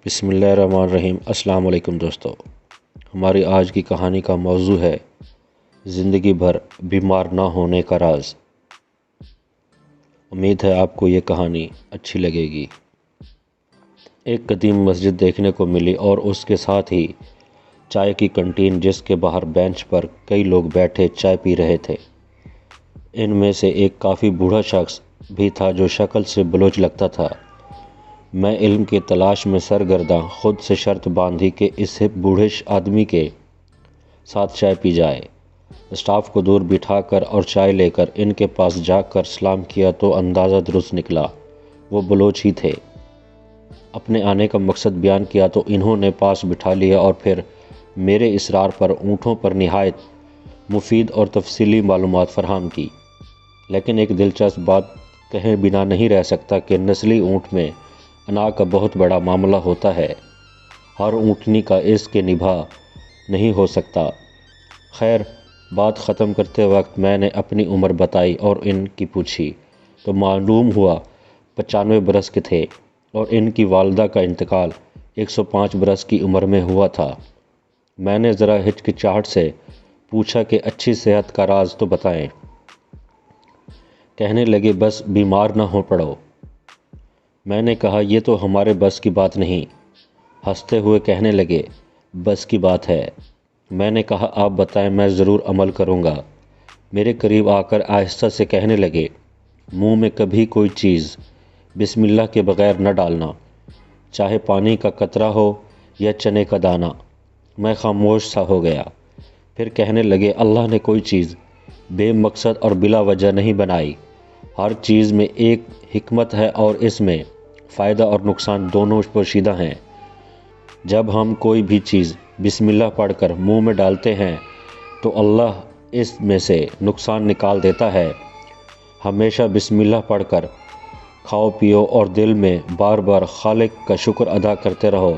بسم اللہ الرحمن الرحیم۔ السلام علیکم دوستو، ہماری آج کی کہانی کا موضوع ہے زندگی بھر بیمار نہ ہونے کا راز۔ امید ہے آپ کو یہ کہانی اچھی لگے گی۔ ایک قدیم مسجد دیکھنے کو ملی اور اس کے ساتھ ہی چائے کی کنٹین، جس کے باہر بینچ پر کئی لوگ بیٹھے چائے پی رہے تھے۔ ان میں سے ایک کافی بوڑھا شخص بھی تھا جو شکل سے بلوچ لگتا تھا۔ میں علم کی تلاش میں سرگرداں خود سے شرط باندھی کہ اس بوڑھے آدمی کے ساتھ چائے پی جائے۔ اسٹاف کو دور بٹھا کر اور چائے لے کر ان کے پاس جا کر سلام کیا تو اندازہ درست نکلا، وہ بلوچ ہی تھے۔ اپنے آنے کا مقصد بیان کیا تو انہوں نے پاس بٹھا لیا اور پھر میرے اصرار پر اونٹوں پر نہایت مفید اور تفصیلی معلومات فراہم کی۔ لیکن ایک دلچسپ بات کہے بنا نہیں رہ سکتا کہ نسلی اونٹ میں انا کا بہت بڑا معاملہ ہوتا ہے۔ ہر اونٹنی کا اس کے نبھا نہیں ہو سکتا۔ خیر، بات ختم کرتے وقت میں نے اپنی عمر بتائی اور ان کی پوچھی تو معلوم ہوا 95 برس کے تھے اور ان کی والدہ کا انتقال 105 برس کی عمر میں ہوا تھا۔ میں نے ذرا ہچکچاہٹ سے پوچھا کہ اچھی صحت کا راز تو بتائیں۔ کہنے لگے بس بیمار نہ ہو پڑو۔ میں نے کہا یہ تو ہمارے بس کی بات نہیں۔ ہنستے ہوئے کہنے لگے بس کی بات ہے۔ میں نے کہا آپ بتائیں، میں ضرور عمل کروں گا۔ میرے قریب آ کر آہستہ سے کہنے لگے منہ میں کبھی کوئی چیز بسم اللہ کے بغیر نہ ڈالنا، چاہے پانی کا قطرہ ہو یا چنے کا دانہ۔ میں خاموش سا ہو گیا۔ پھر کہنے لگے اللہ نے کوئی چیز بے مقصد اور بلا وجہ نہیں بنائی۔ ہر چیز میں ایک حکمت ہے اور اس میں فائدہ اور نقصان دونوں پوشیدہ ہیں۔ جب ہم کوئی بھی چیز بسم اللہ پڑھ کر منہ میں ڈالتے ہیں تو اللہ اس میں سے نقصان نکال دیتا ہے۔ ہمیشہ بسم اللہ پڑھ کر کھاؤ پیو اور دل میں بار بار خالق کا شکر ادا کرتے رہو،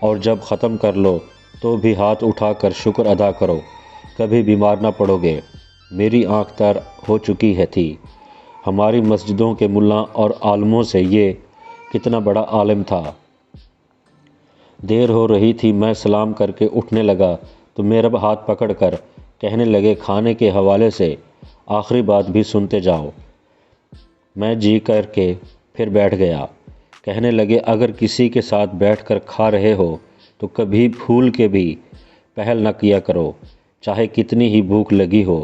اور جب ختم کر لو تو بھی ہاتھ اٹھا کر شکر ادا کرو، کبھی بیمار نہ پڑو گے۔ میری آنکھ تر ہو چکی تھی۔ ہماری مسجدوں کے ملا اور عالموں سے یہ کتنا بڑا عالم تھا۔ دیر ہو رہی تھی، میں سلام کر کے اٹھنے لگا تو میرا ہاتھ پکڑ کر کہنے لگے کھانے کے حوالے سے آخری بات بھی سنتے جاؤ۔ میں جی کر کے پھر بیٹھ گیا۔ کہنے لگے اگر کسی کے ساتھ بیٹھ کر کھا رہے ہو تو کبھی بھول کے بھی پہل نہ کیا کرو، چاہے کتنی ہی بھوک لگی ہو،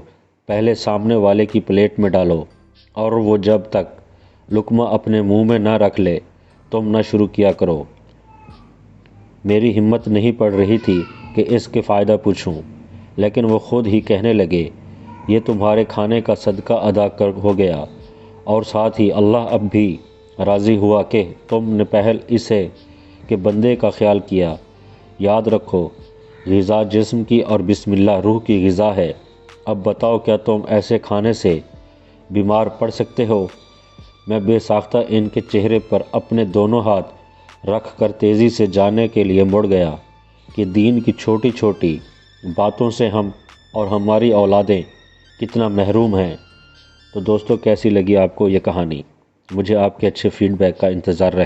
پہلے سامنے والے کی پلیٹ میں ڈالو، اور وہ جب تک لقمہ اپنے منہ میں نہ رکھ لے تم نہ شروع کیا کرو۔ میری ہمت نہیں پڑ رہی تھی کہ اس کے فائدہ پوچھوں، لیکن وہ خود ہی کہنے لگے یہ تمہارے کھانے کا صدقہ ادا ہو گیا، اور ساتھ ہی اللہ اب بھی راضی ہوا کہ تم نے پہل اسے کہ بندے کا خیال کیا۔ یاد رکھو غذا جسم کی اور بسم اللہ روح کی غذا ہے۔ اب بتاؤ کیا تم ایسے کھانے سے بیمار پڑ سکتے ہو؟ میں بے ساختہ ان کے چہرے پر اپنے دونوں ہاتھ رکھ کر تیزی سے جانے کے لیے مڑ گیا کہ دین کی چھوٹی چھوٹی باتوں سے ہم اور ہماری اولادیں کتنا محروم ہیں۔ تو دوستو، کیسی لگی آپ کو یہ کہانی؟ مجھے آپ کے اچھے فیڈ بیک کا انتظار رہے۔